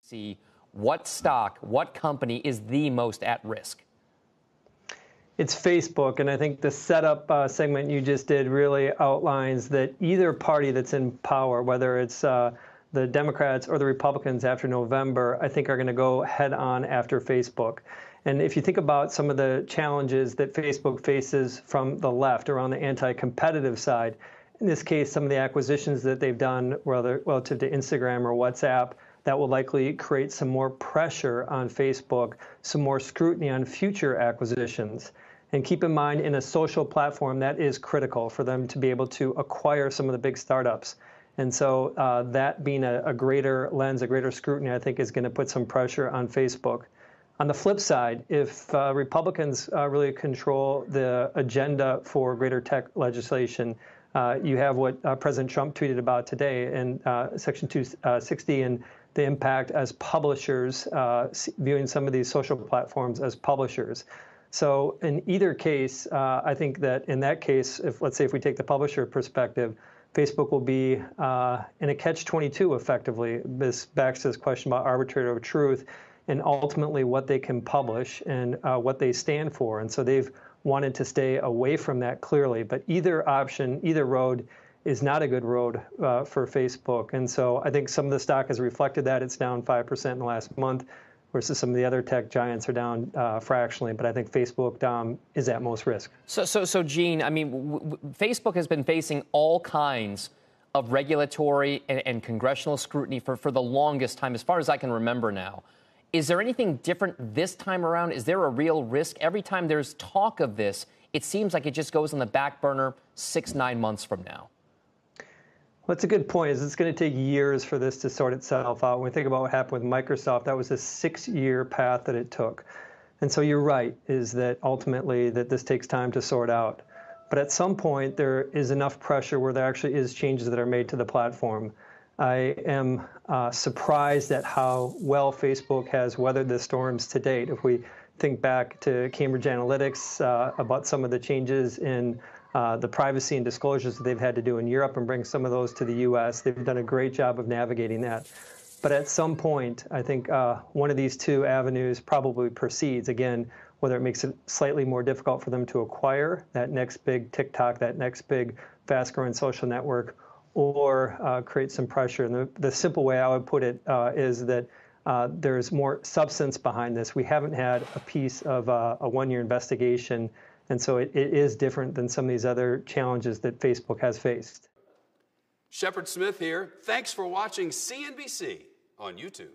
See what stock, what company is the most at risk? It's Facebook, and I think the setup segment you just did really outlines that either party that's in power, whether it's the Democrats or the Republicans after November, I think are going to go head on after Facebook. And if you think about some of the challenges that Facebook faces from the left around the anti-competitive side, in this case, some of the acquisitions that they've done relative to Instagram or WhatsApp, that will likely create some more pressure on Facebook, some more scrutiny on future acquisitions. And keep in mind, in a social platform, that is critical for them to be able to acquire some of the big startups. And so that being a greater lens, a greater scrutiny, I think is going to put some pressure on Facebook. On the flip side, if Republicans really control the agenda for greater tech legislation, you have what President Trump tweeted about today in Section 260 and the impact as publishers, viewing some of these social platforms as publishers. So in either case, I think that in that case, let's say if we take the publisher perspective, Facebook will be in a catch-22 effectively. This backs to this question about arbitrator of truth and ultimately what they can publish and what they stand for. And so they've wanted to stay away from that clearly. But either option, either road is not a good road for Facebook. And so I think some of the stock has reflected that. It's down 5% in the last month, versus some of the other tech giants are down fractionally. But I think Facebook is at most risk. So Gene, I mean, Facebook has been facing all kinds of regulatory and congressional scrutiny for the longest time, as far as I can remember now. Is there anything different this time around? Is there a real risk? Every time there's talk of this, it seems like it just goes on the back burner 6-9 months from now. Well, that's a good point. It's going to take years for this to sort itself out. When we think about what happened with Microsoft, that was a 6-year path that it took. And so you're right, is that ultimately that this takes time to sort out. But at some point, there is enough pressure where there actually is changes that are made to the platform. I am surprised at how well Facebook has weathered the storms to date. If we think back to Cambridge Analytics, about some of the changes in the privacy and disclosures that they've had to do in Europe and bring some of those to the U.S., they've done a great job of navigating that. But at some point, I think one of these two avenues probably proceeds. Again, whether it makes it slightly more difficult for them to acquire that next big TikTok, that next big fast-growing social network, or create some pressure. And the simple way I would put it is that there's more substance behind this. We haven't had a piece of a one-year investigation, and so it is different than some of these other challenges that Facebook has faced. Shepard Smith here. Thanks for watching CNBC on YouTube.